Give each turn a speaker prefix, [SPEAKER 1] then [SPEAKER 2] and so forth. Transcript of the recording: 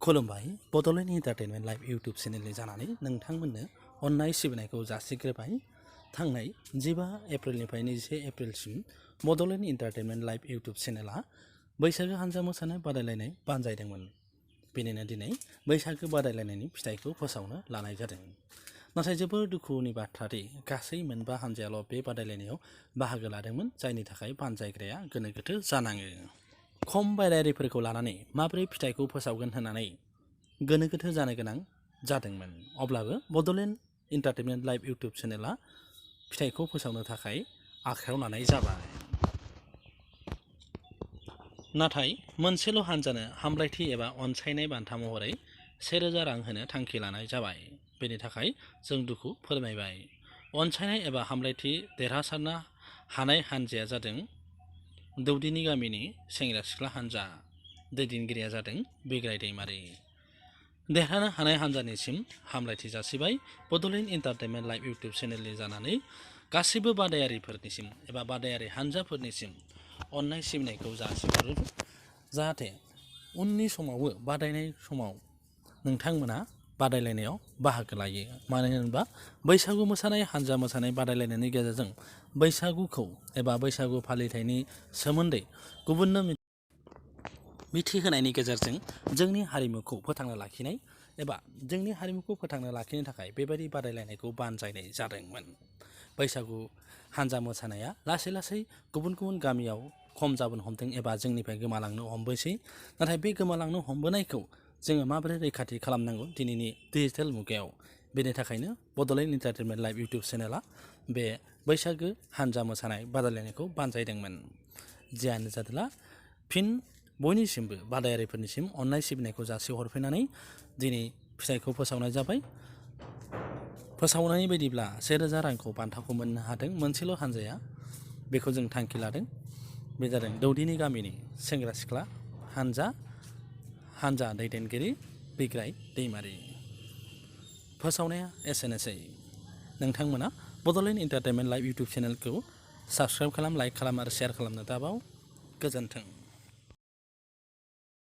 [SPEAKER 1] खुलुमबाय Bodoland entertainment live YouTube चेनेलनि जानानै नोंथांमोननो अननाय सिबिनायखौ जासिग्रोबाय। थांनाय 15 एप्रिलनिफ्राय 21 एप्रिलसिम बड'लेण्ड एन्टारटेनमेन्ट लाइभ इउटुब चेनेला बैसागो हान्जा मोसानाय बादायलायनाय बानजायदोंमोन। बेनिनो दिनै बैसागो बादायलायनायनि फिथाइखौ फोसावनो लानाय जादों। नाथाय जोबोर दुखुनि बाथ्रा दि गासै मोनबा हान्जायाल' बे बादायलायनायाव बाहागो लादोंमोन, जायनि थाखाय बानजायग्राया गोनो गोथो जानाङो। खम बादायारिफोरखौ लानानै माबोरै फिथाइखौ फोसावगोन होननानै गोनो गोथो जानो गोनां जादोंमोन। अब्लाबो बड'लेण्ड एन्टारटेनमेन्ट लाइभ इउटुब चेनेला फिथाइखौ फोसावनो थाखाय आखायाव लानाय जाबाय। नाथाय मोनसेल' हान्जानो हामलायथि एबा अनसायनाय बान्था महरै 1000 रां होनो थांखि लानाय जाबाय। बेनि थाखाय जों दुखु फोरमायबाय। अनसायनाय एबा हामलायथि देरहासारनो हानाय हान्जाया जादों दौदिनि गामिनि सेंग्रा सिख्ला हान्जा। दैदेनगिरिया जादों बिग्राय दैमारि। देरहानो हानाय हान्जानिसिम हामलायथि जासिबाय। बड'लेण्ड एन्टारटेनमेन्ट लाइभ इउटुब चेनेलनि जानानै गासैबो बादायारिफोरनिसिम एबा बादायारि हान्जाफोरनिसिम अननाय सिबिनायखौ जासिहरो, जाहाथे उननि समावबो बादायनाय समाव नोंथांमोना बादायलायनायाव बाहागो लायो। मानो होनोबा बैसागु मोसानाय हान्जा मोसानाय बादायलायनायनि गेजेरजों बैसागुखौ एबा बैसागु फालिथायनि सोमोन्दै गुबुननो मिथिहोनायनि गेजेरजों जोंनि हारिमुखौ फोथांना लाखिनाय एबा जोंनि हारिमुखौ फोथांना लाखिनो थाखाय बेबायदि बादायलायनायखौ बानजायनाय जादोंमोन। बैसागु हान्जा मोसानाया लासै लासै गुबुन गुबुन गामियाव खम जाबोनो हमदों एबा जोंनिफ्राय गोमालांनो हमबोसै। नाथाय बे गोमालांनो हमबोनायखौ जोङो माबोरै रैखाथि खालामनांगौ दिनैनि डिजिटेल मुगायाव, बेनि थाखायनो बड'लेण्ड एन्टारटेनमेन्ट लाइभ इउटुब चेनेला बे बैसागो हान्जा मोसानाय बादायलायनायखौ बानजायदोंमोन। जियानो जादोला फिन बयनिसिमबो बादायारिफोरनिसिम अननाय सिबिनायखौ जासिहरफिननानै दिनै फिथाइखौ फोसावनाय जाबाय। फोसावनाय बायदिब्ला 1000 रांखौ बान्थाखौ मोननो हादों मोनसेल' हान्जाया। बेखौ जों थांखि लादों। बे जादों दौदिनि गामिनि सेंग्रा सिख्ला हान्जा दैदेनगिरि बिग्राय दैमारि। फोसावनाया एसेनोसै। नोंथांमोना बड'लेण्ड एन्टारटेनमेन्ट लाइभ इउटुब चेनेलखौ साबस्क्राइब खालाम, लाइक खालाम आरो शेयार खालामनो दाबाव। गोजोन्थों।